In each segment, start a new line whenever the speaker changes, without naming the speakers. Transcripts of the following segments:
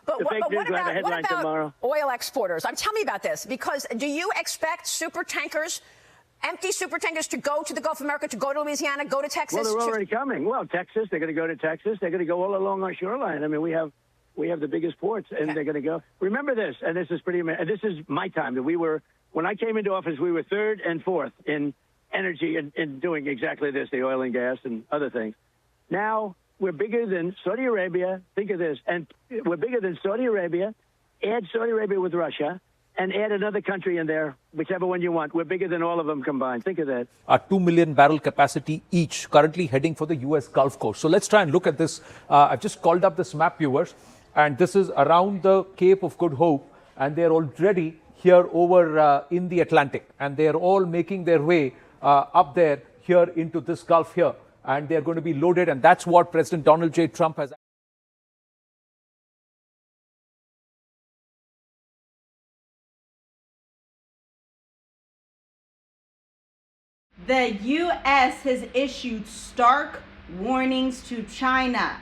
But
The fake news will have a headline tomorrow.
Oil exporters? Tell me about this, because do you expect super tankers, empty super tankers, to go to the Gulf of America, to go to Louisiana, go to Texas?
Well, they're already coming. Well, Texas, they're going to go to Texas. They're going to go all along our shoreline. I mean, we have the biggest ports, and they're going to go. Remember this, and this is pretty amazing. This is my time. That when I came into office, we were third and fourth in energy and in doing exactly this, the oil and gas and other things. Now we're bigger than Saudi Arabia. Think of this. And we're bigger than Saudi Arabia. Add Saudi Arabia with Russia and add another country in there, whichever one you want. We're bigger than all of them combined. Think of that.
2 million barrel capacity each, currently heading for the U.S. Gulf Coast. So let's try and look at this. I've just called up this map, viewers, and this is around the Cape of Good Hope, and they're already here over in the Atlantic, and they're all making their way up there here into this Gulf here, and they're going to be loaded, and that's what President Donald J. Trump has.
The U.S. has issued stark warnings to China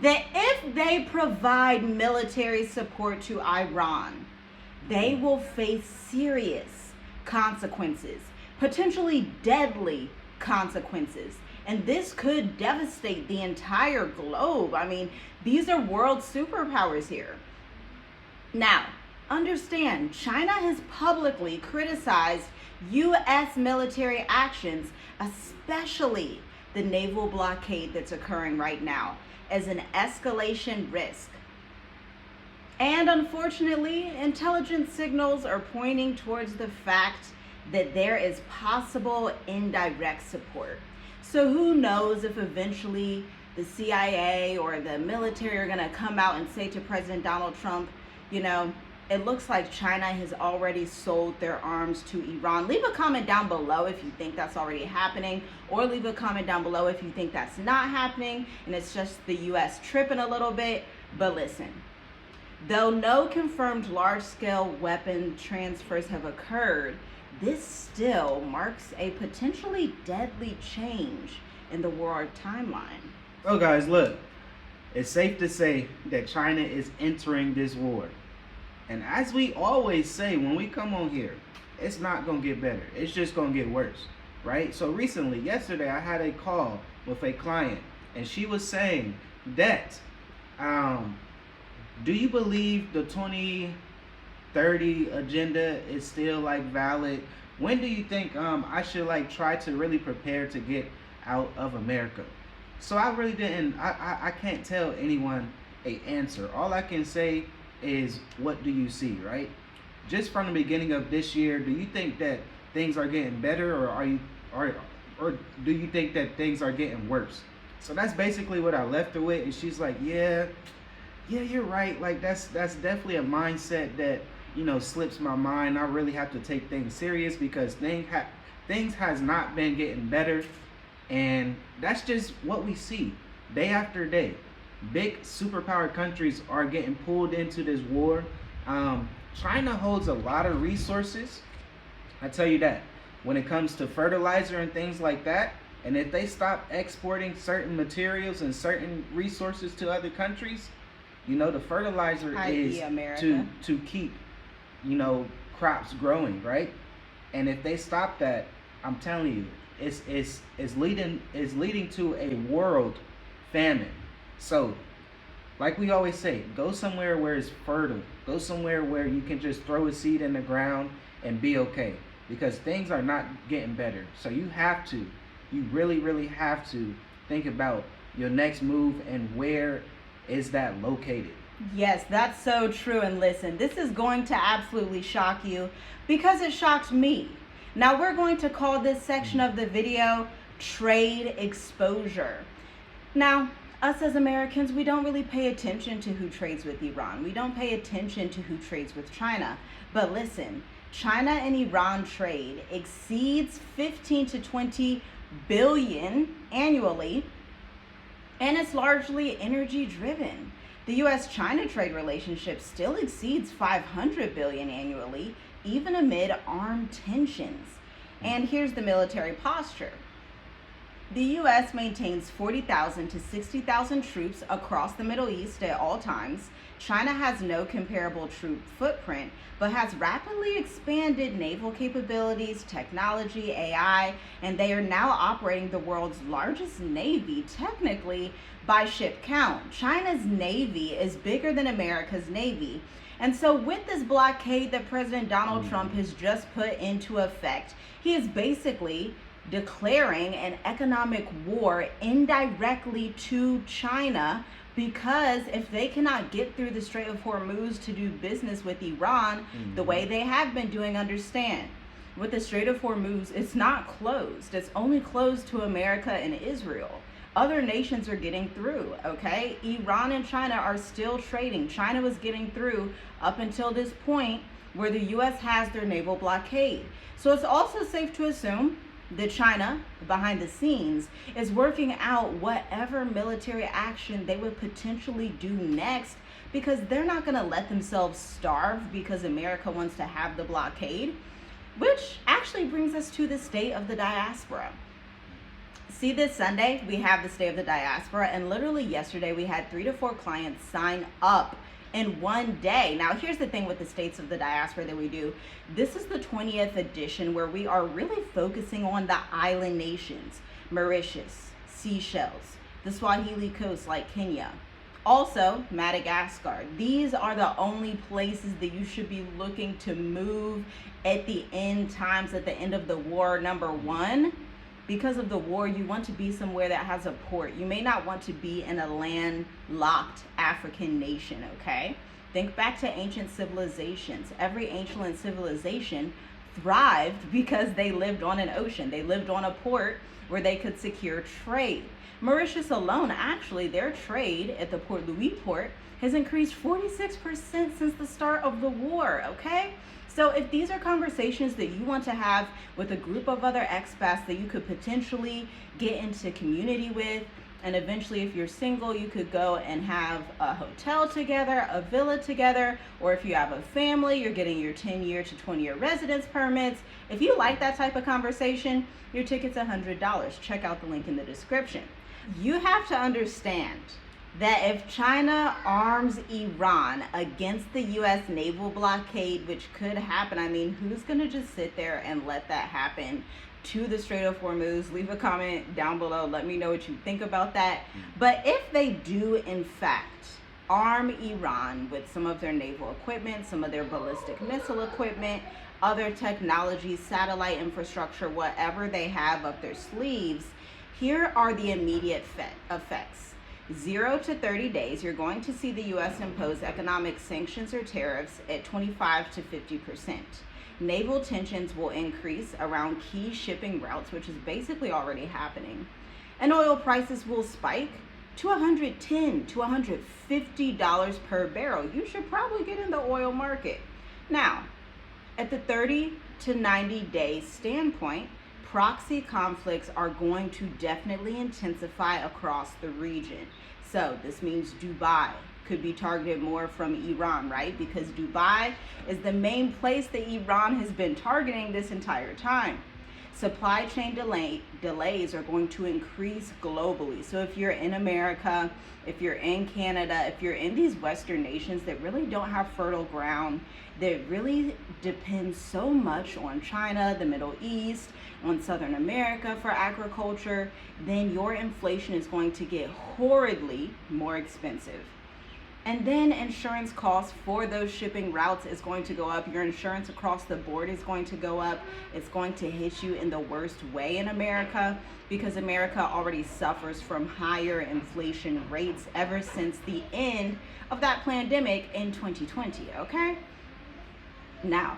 that if they provide military support to Iran, they will face serious consequences, potentially deadly consequences. And this could devastate the entire globe. I mean, these are world superpowers here. Now, understand, China has publicly criticized U.S. military actions, especially the naval blockade that's occurring right now, as an escalation risk. And unfortunately, intelligence signals are pointing towards the fact that there is possible indirect support. So who knows if eventually the CIA or the military are going to come out and say to President Donald Trump, you know, it looks like China has already sold their arms to Iran. Leave a comment down below if you think that's already happening, or leave a comment down below if you think that's not happening and it's just the U.S. tripping a little bit. But listen, though no confirmed large-scale weapon transfers have occurred, this still marks a potentially deadly change in the war timeline.
Well, guys, look, it's safe to say that China is entering this war. And as we always say when we come on here, it's not going to get better. It's just going to get worse, right? So recently, yesterday, I had a call with a client, and she was saying that, do you believe the 2030 agenda is still like valid? When do you think I should like try to really prepare to get out of America? So I really didn't, I can't tell anyone an answer. All I can say is, what do you see, right? Just from the beginning of this year, do you think that things are getting better, or or do you think that things are getting worse? So that's basically what I left her with, and she's like, yeah, you're right. Like that's definitely a mindset that, you know, slips my mind. I really have to take things serious because things has not been getting better, and that's just what we see day after day. Big superpower countries are getting pulled into this war. China holds a lot of resources, I tell you that, when it comes to fertilizer and things like that. And if they stop exporting certain materials and certain resources to other countries, you know, the fertilizer is to keep, you know, crops growing, right? And if they stop that, I'm telling you, it's leading to a world famine. So, like we always say, go somewhere where it's fertile. Go somewhere where you can just throw a seed in the ground and be okay. Because things are not getting better. So you really, really have to think about your next move and where is that located.
Yes, that's so true. And listen, this is going to absolutely shock you because it shocked me. Now we're going to call this section of the video Trade Exposure. Now, us as Americans, we don't really pay attention to who trades with Iran. We don't pay attention to who trades with China. But listen, China and Iran trade exceeds 15 to 20 billion annually, and it's largely energy driven. The U.S.-China trade relationship still exceeds 500 billion annually, even amid armed tensions. And here's the military posture. The U.S. maintains 40,000 to 60,000 troops across the Middle East at all times. China has no comparable troop footprint, but has rapidly expanded naval capabilities, technology, AI, and they are now operating the world's largest navy, technically by ship count. China's navy is bigger than America's navy. And so with this blockade that President Donald Trump has just put into effect, he is basically declaring an economic war indirectly to China, because if they cannot get through the Strait of Hormuz to do business with Iran the way they have been doing, understand, with the Strait of Hormuz, it's not closed. It's only closed to America and Israel. Other nations are getting through, okay? Iran and China are still trading. China was getting through up until this point where the U.S. has their naval blockade. So it's also safe to assume that China, behind the scenes, is working out whatever military action they would potentially do next, because they're not going to let themselves starve because America wants to have the blockade, which actually brings us to the state of the diaspora. See, this Sunday, we have the State of the Diaspora, and literally yesterday we had 3 to 4 clients sign up in one day. Now, here's the thing with the States of the Diaspora that we do. This is the 20th edition where we are really focusing on the island nations, Mauritius, Seychelles, the Swahili coast like Kenya, also Madagascar. These are the only places that you should be looking to move at the end times, at the end of the war. Number one, because of the war, you want to be somewhere that has a port. You may not want to be in a landlocked African nation, okay? Think back to ancient civilizations. Every ancient civilization thrived because they lived on an ocean. They lived on a port where they could secure trade. Mauritius alone, actually, their trade at the Port Louis port has increased 46% since the start of the war, okay? So if these are conversations that you want to have with a group of other expats that you could potentially get into community with, and eventually if you're single, you could go and have a hotel together, a villa together, or if you have a family, you're getting your 10-year to 20-year residence permits. If you like that type of conversation, your ticket's $100. Check out the link in the description. You have to understand that if China arms Iran against the U.S. naval blockade, which could happen, I mean, who's going to just sit there and let that happen to the Strait of Hormuz? Leave a comment down below. Let me know what you think about that. But if they do, in fact, arm Iran with some of their naval equipment, some of their ballistic missile equipment, other technologies, satellite infrastructure, whatever they have up their sleeves, here are the immediate effects. 0 to 30 days, you're going to see the U.S. impose economic sanctions or tariffs at 25 to 50%. Naval tensions will increase around key shipping routes, which is basically already happening. And oil prices will spike to $110 to $150 per barrel. You should probably get in the oil market. Now, at the 30 to 90 day standpoint, proxy conflicts are going to definitely intensify across the region. So this means Dubai could be targeted more from Iran, right? Because Dubai is the main place that Iran has been targeting this entire time. Supply chain delays are going to increase globally. So if you're in America, if you're in Canada, if you're in these Western nations that really don't have fertile ground, that really depend so much on China, the Middle East, on Southern America for agriculture, then your inflation is going to get horridly more expensive. And then insurance costs for those shipping routes is going to go up. Your insurance across the board is going to go up. It's going to hit you in the worst way in America, because America already suffers from higher inflation rates ever since the end of that pandemic in 2020, okay? Now,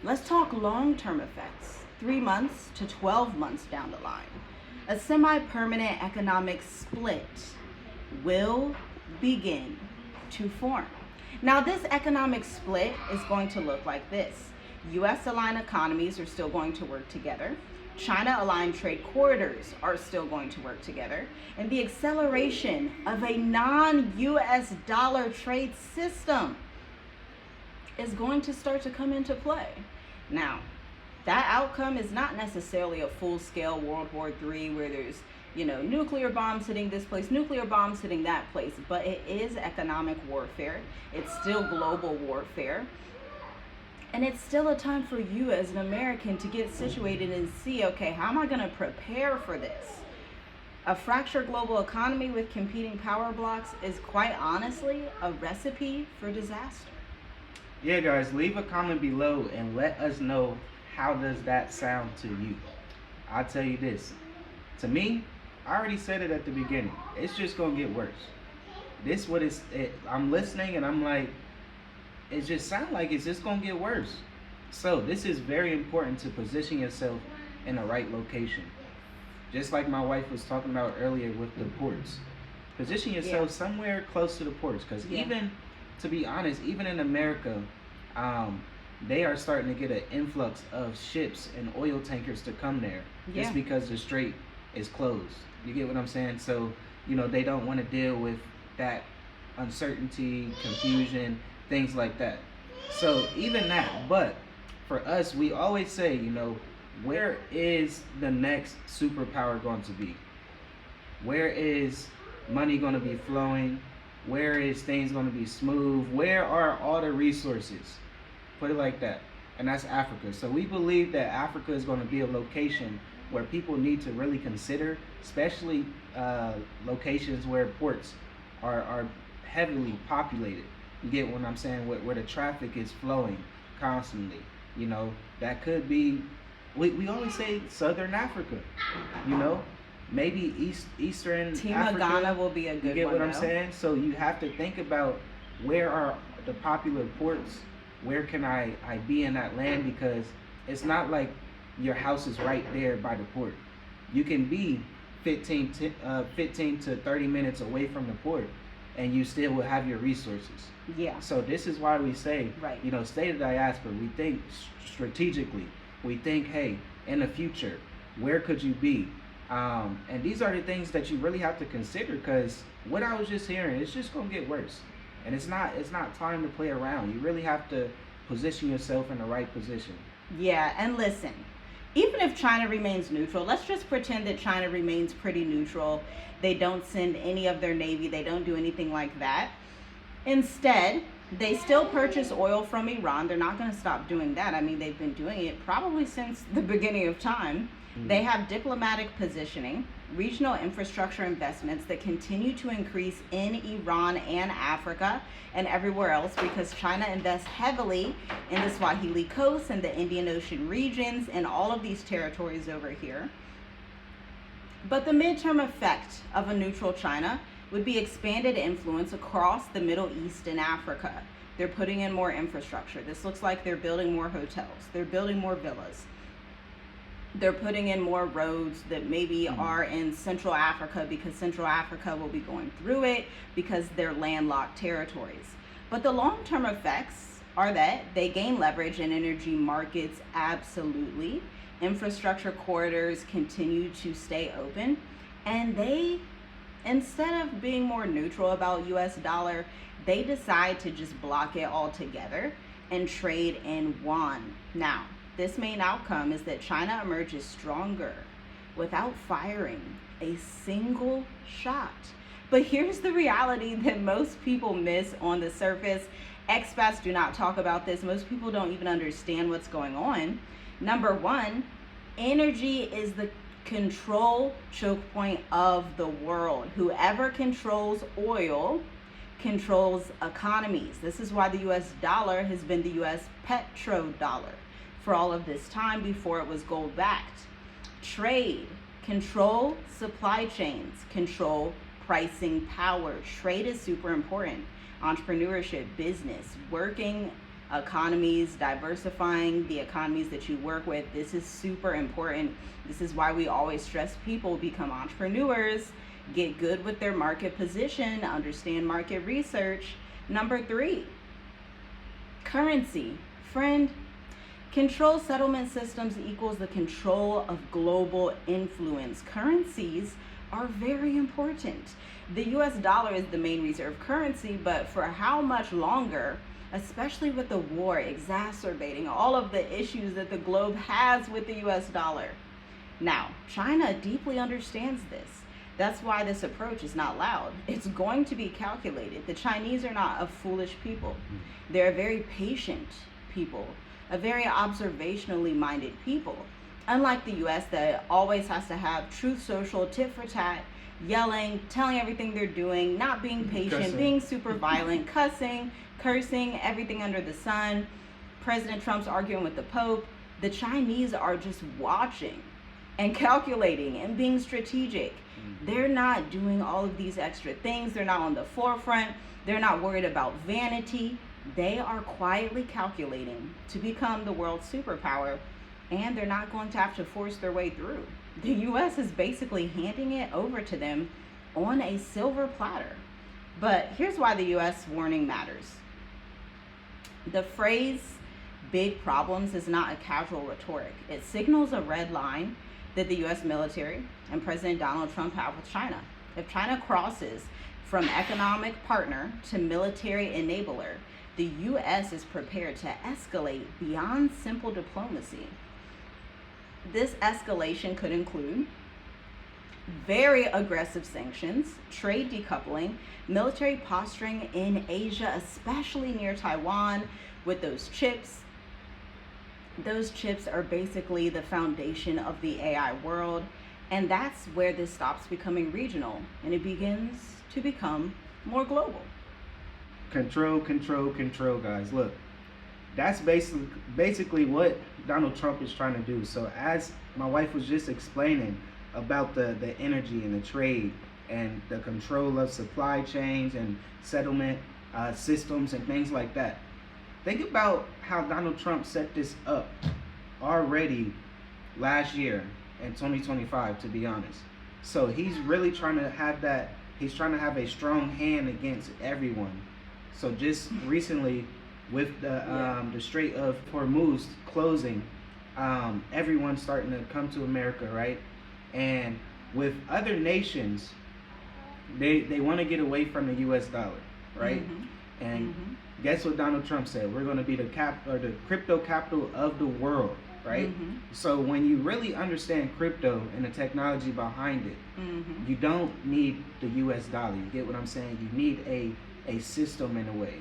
let's talk long-term effects, 3 months to 12 months down the line. A semi-permanent economic split will begin to form. Now, this economic split is going to look like this. U.S.-aligned economies are still going to work together. China-aligned trade corridors are still going to work together. And the acceleration of a non-U.S. dollar trade system is going to start to come into play. Now, that outcome is not necessarily a full-scale World War III where there's nuclear bombs hitting this place, nuclear bombs hitting that place, but it is economic warfare. It's still global warfare. And it's still a time for you as an American to get situated and see, okay, how am I going to prepare for this? A fractured global economy with competing power blocks is quite honestly a recipe for disaster.
Yeah, guys, leave a comment below and let us know, how does that sound to you? I'll tell you this. To me, I already said it at the beginning. It's just going to get worse. This what it's, I'm listening and I'm like, it just sounds like it's just going to get worse. So this is very important to position yourself in the right location. Just like my wife was talking about earlier with the ports. Position yourself somewhere close to the ports. Because even, to be honest, even in America, they are starting to get an influx of ships and oil tankers to come there. Just because the strait is closed. You get what I'm saying? So, they don't want to deal with that uncertainty, confusion, things like that. So even that, but for us, we always say, where is the next superpower going to be? Where is money going to be flowing? Where is things going to be smooth? Where are all the resources? Put it like that. And that's Africa. So we believe that Africa is going to be a location where people need to really consider, especially locations where ports are heavily populated. You get what I'm saying? Where the traffic is flowing constantly. That could be, we always say Southern Africa, maybe Eastern
Team
Africa.
Ghana will be a good one.
You get what I'm saying? So you have to think about, where are the popular ports? Where can I be in that land? Because it's not like your house is right there by the port. You can be 15 to 30 minutes away from the port, and you still will have your resources.
Yeah.
So this is why we say,
right.
State of Diaspora, we think strategically. We think, hey, in the future, where could you be? And these are the things that you really have to consider, because what I was just hearing, it's just going to get worse. And it's not time to play around. You really have to position yourself in the right position.
Yeah, and listen, even if China remains neutral, let's just pretend that China remains pretty neutral. They don't send any of their navy. They don't do anything like that. Instead, they still purchase oil from Iran. They're not going to stop doing that. I mean, they've been doing it probably since the beginning of time. They have diplomatic positioning, regional infrastructure investments that continue to increase in Iran and Africa and everywhere else, because China invests heavily in the Swahili coast and the Indian Ocean regions and all of these territories over here. But the midterm effect of a neutral China would be expanded influence across the Middle East and Africa. They're putting in more infrastructure. This looks like they're building more hotels. They're building more villas. They're putting in more roads that maybe are in Central Africa, because Central Africa will be going through it because they're landlocked territories. But the long-term effects are that they gain leverage in energy markets, absolutely. Infrastructure corridors continue to stay open. And they, instead of being more neutral about US dollar, they decide to just block it altogether and trade in yuan. Now, this main outcome is that China emerges stronger without firing a single shot. But here's the reality that most people miss on the surface. Expats do not talk about this. Most people don't even understand what's going on. Number one, energy is the control choke point of the world. Whoever controls oil controls economies. This is why the US dollar has been the US petrodollar for all of this time before it was gold backed. Trade, control supply chains, control pricing power. Trade is super important. Entrepreneurship, business, working economies, diversifying the economies that you work with. This is super important. This is why we always stress people become entrepreneurs, get good with their market position, understand market research. Number three, currency. Friend, control settlement systems equals the control of global influence. Currencies are very important. The US dollar is the main reserve currency, but for how much longer, especially with the war exacerbating all of the issues that the globe has with the US dollar? Now, China deeply understands this. That's why this approach is not loud. It's going to be calculated. The Chinese are not a foolish people. They're a very patient people, a very observationally minded people. Unlike the US that always has to have truth social, tit for tat, yelling, telling everything they're doing, not being patient,
Cussing.
being super violent, cursing, everything under the sun. President Trump's arguing with the Pope. The Chinese are just watching and calculating and being strategic. They're not doing all of these extra things. They're not on the forefront. They're not worried about vanity. They are quietly calculating to become the world superpower, and they're not going to have to force their way through. The US is basically handing it over to them on a silver platter. But here's why the US warning matters. The phrase big problems is not a casual rhetoric. It signals a red line that the US military and President Donald Trump have with China. If China crosses from economic partner to military enabler, the US is prepared to escalate beyond simple diplomacy. This escalation could include very aggressive sanctions, trade decoupling, military posturing in Asia, especially near Taiwan, with those chips. Those chips are basically the foundation of the AI world, and that's where this stops becoming regional and it begins to become more global.
Control, guys. Look, that's basically what Donald Trump is trying to do. So as my wife was just explaining about the energy and the trade and the control of supply chains and settlement systems and things like that, think about how Donald Trump set this up already last year in 2025, to be honest. So he's really trying to have that, he's trying to have a strong hand against everyone. So just recently with the Strait of Hormuz closing, everyone's starting to come to America, right? And with other nations, they want to get away from the US dollar, right? And guess what Donald Trump said? We're going to be the crypto capital of the world, right? So when you really understand crypto and the technology behind it, you don't need the US dollar. You get what I'm saying? You need a system in a way.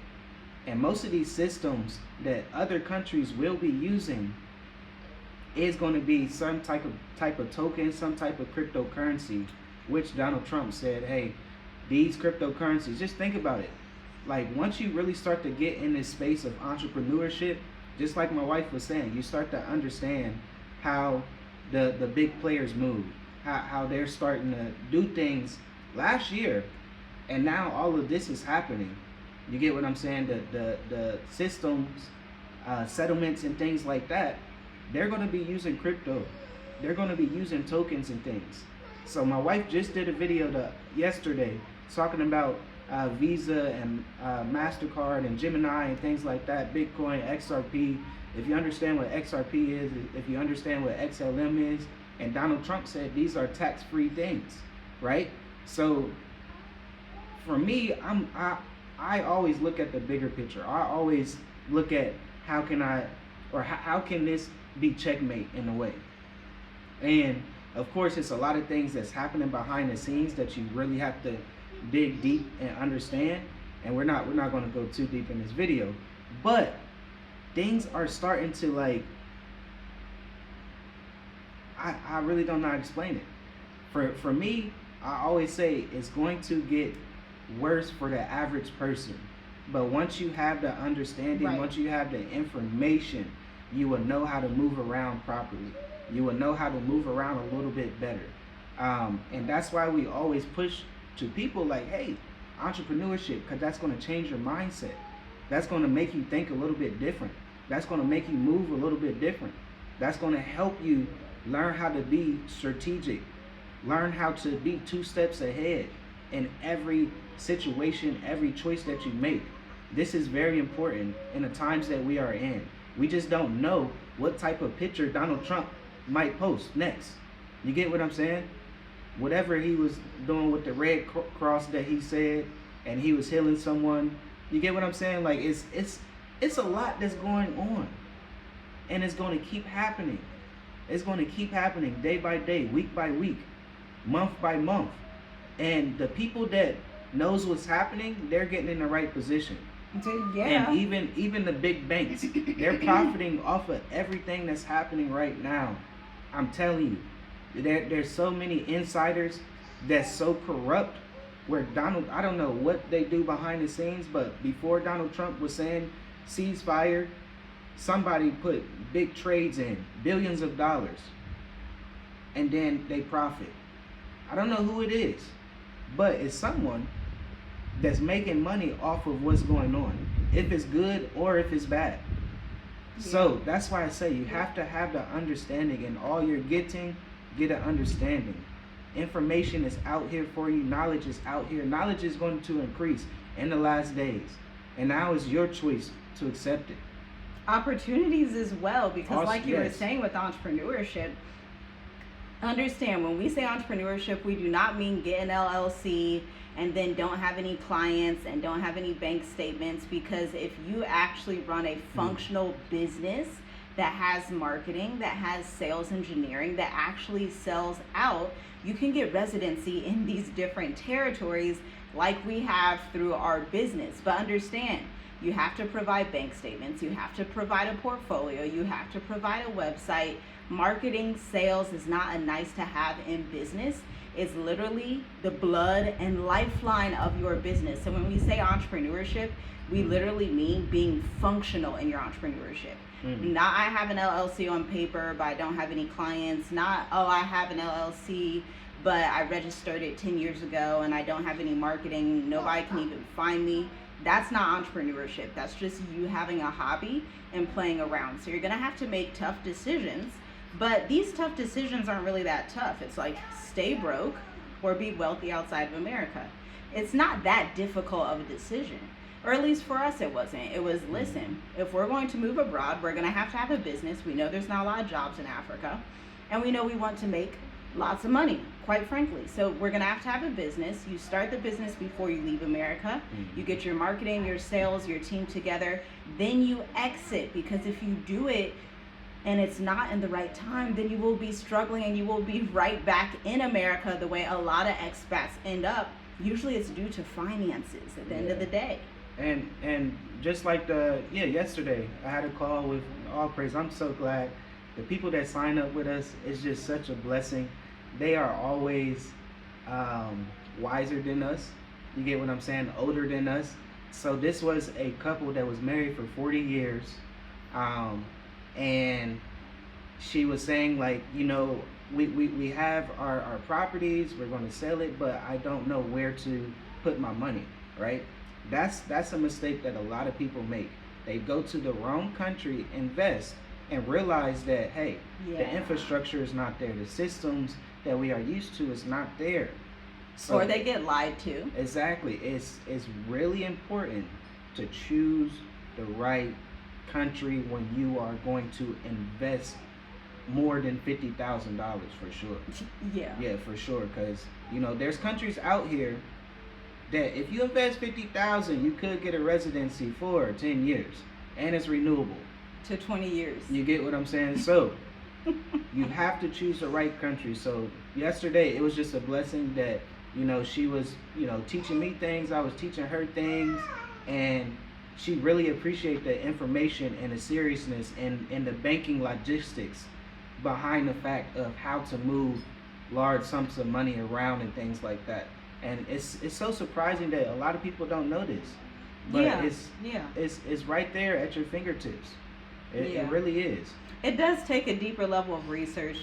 And most of these systems that other countries will be using is going to be some type of token, some type of cryptocurrency, which Donald Trump said, hey, these cryptocurrencies, just think about it. Like once you really start to get in this space of entrepreneurship, just like my wife was saying, you start to understand how the big players move, how they're starting to do things last year, and now all of this is happening. You get what I'm saying? The systems, settlements and things like that, they're going to be using crypto. They're going to be using tokens and things. So my wife just did a video yesterday talking about Visa and MasterCard and Gemini and things like that, Bitcoin, XRP. If you understand what XRP is, if you understand what XLM is, and Donald Trump said these are tax-free things, right? So for me, I always look at the bigger picture. I always look at how can this be checkmate in a way. And of course, it's a lot of things that's happening behind the scenes that you really have to dig deep and understand. And we're not going to go too deep in this video, but things are starting to like, I really don't know how to explain it. For me, I always say it's going to get worse for the average person. But once you have the understanding,
Right.
once you have the information, you will know how to move around properly. You will know how to move around a little bit better. And that's why we always push to people like, hey, entrepreneurship, because that's going to change your mindset. That's going to make you think a little bit different. That's going to make you move a little bit different. That's going to help you learn how to be strategic, learn how to be 2 steps ahead in every situation, every choice that you make. This is very important in the times that we are in. We just don't know what type of picture Donald Trump might post next. You get what I'm saying? Whatever he was doing with the red cross that he said, and he was healing someone. You get what I'm saying? Like it's a lot that's going on, and it's going to keep happening. It's going to keep happening day by day, week by week, month by month. And the people that knows what's happening, they're getting in the right position.
Yeah.
And even the big banks, they're profiting off of everything that's happening right now. I'm telling you, there's so many insiders that's so corrupt. Where I don't know what they do behind the scenes, but before Donald Trump was saying ceasefire, somebody put big trades in, billions of dollars, and then they profit. I don't know who it is, but it's someone that's making money off of what's going on, if it's good or if it's bad. So that's why I say you have to have the understanding, and all you're getting, get an understanding. Information is out here for you. Knowledge is out here. Knowledge is going to increase in the last days, and now is your choice to accept it.
Opportunities as well, because
Also,
like you were
yes.
saying with entrepreneurship, understand when we say entrepreneurship, we do not mean get an LLC and then don't have any clients and don't have any bank statements, because if you actually run a functional business that has marketing, that has sales engineering, that actually sells out, you can get residency in these different territories like we have through our business. But understand, you have to provide bank statements, you have to provide a portfolio, you have to provide a website. Marketing, sales is not a nice to have in business. It's literally the blood and lifeline of your business. So when we say entrepreneurship, we literally mean being functional in your entrepreneurship. Not I have an LLC on paper, but I don't have any clients. Not, oh, I have an LLC, but I registered it 10 years ago and I don't have any marketing. Nobody can even find me. That's not entrepreneurship. That's just you having a hobby and playing around. So you're going to have to make tough decisions, but these tough decisions aren't really that tough. It's like stay broke or be wealthy outside of America. It's not that difficult of a decision. Or at least for us, it wasn't. It was, listen, if we're going to move abroad, we're going to have a business. We know there's not a lot of jobs in Africa. And we know we want to make lots of money, quite frankly. So we're going to have a business. You start the business before you leave America. You get your marketing, your sales, your team together. Then you exit, because if you do it and it's not in the right time, then you will be struggling and you will be right back in America the way a lot of expats end up. Usually it's due to finances at the end of the day.
And just like yesterday, I had a call with All Praise. I'm so glad the people that sign up with us is just such a blessing. They are always wiser than us. You get what I'm saying? Older than us. So this was a couple that was married for 40 years. And she was saying, like, you know, we have our properties, we're going to sell it, but I don't know where to put my money, right? That's a mistake that a lot of people make. They go to the wrong country, invest, and realize that, hey, the infrastructure is not there. The systems that we are used to is not there. So,
or they get lied to.
Exactly. It's really important to choose the right country when you are going to invest more than $50,000 for sure. Yeah, for sure. Because, you know, there's countries out here that if you invest $50,000, you could get a residency for 10 years, and it's renewable
to 20 years.
You get what I'm saying? So you have to choose the right country. So yesterday, it was just a blessing that, you know, she was, you know, teaching me things, I was teaching her things, and she really appreciated the information and the seriousness and the banking logistics behind the fact of how to move large sums of money around and things like that. And it's so surprising that a lot of people don't know this, but it's right there at your fingertips. It really is.
It does take a deeper level of research.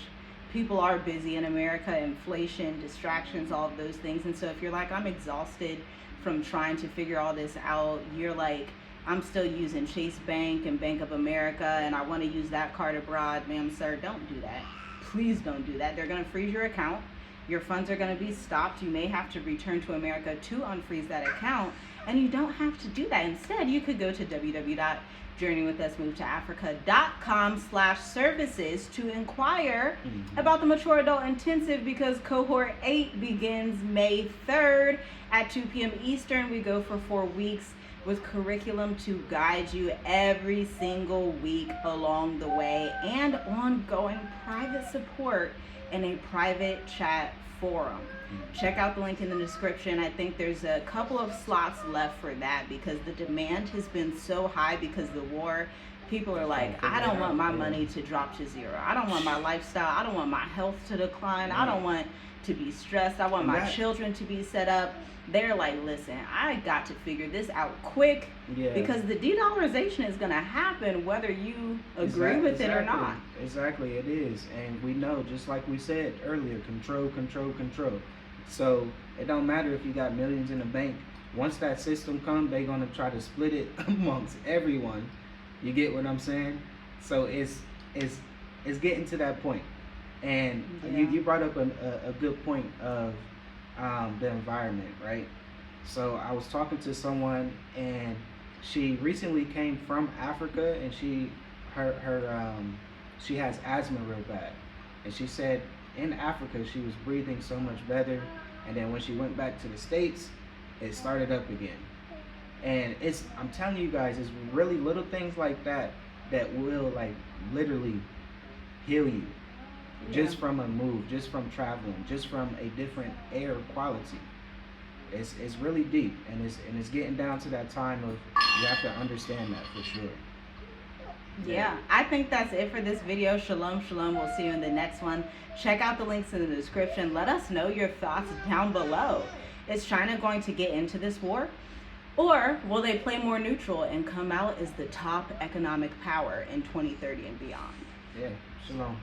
People are busy in America, inflation, distractions, all of those things. And so if you're like, I'm exhausted from trying to figure all this out, you're like, I'm still using Chase Bank and Bank of America, and I want to use that card abroad. Ma'am, sir, don't do that. Please don't do that. They're going to freeze your account. Your funds are going to be stopped. You may have to return to America to unfreeze that account, and you don't have to do that. Instead, you could go to www.journeywithusmove-to-africa.com/services to inquire about the Mature Adult Intensive, because cohort 8 begins May 3rd at 2 p.m. Eastern. We go for 4 weeks with curriculum to guide you every single week along the way, and ongoing private support in a private chat forum. check out the link in the description. I think there's a couple of slots left for that because the demand has been so high because of the war. People are like, I don't want my money to drop to zero. I don't want my lifestyle. I don't want my health to decline. I don't want to be stressed. I want my children to be set up. They're like, listen, I got to figure this out quick because the de-dollarization is going to happen whether you agree with it or not.
Exactly, it is. And we know, just like we said earlier, control, control, control. So it don't matter if you got millions in the bank. Once that system comes, they're going to try to split it amongst everyone. You get what I'm saying? So it's getting to that point. And you brought up a good point of the environment, right? So I was talking to someone, and she recently came from Africa, and she has asthma real bad, and she said in Africa she was breathing so much better, and then when she went back to the States, it started up again. And I'm telling you guys, it's really little things like that that will like literally heal you. Just from a move, just from traveling, just from a different air quality. It's really deep, and it's getting down to that time of you have to understand that for sure.
Yeah, I think that's it for this video. Shalom, shalom. We'll see you in the next one. Check out the links in the description. Let us know your thoughts down below. Is China going to get into this war? Or will they play more neutral and come out as the top economic power in 2030 and beyond?
Yeah, shalom.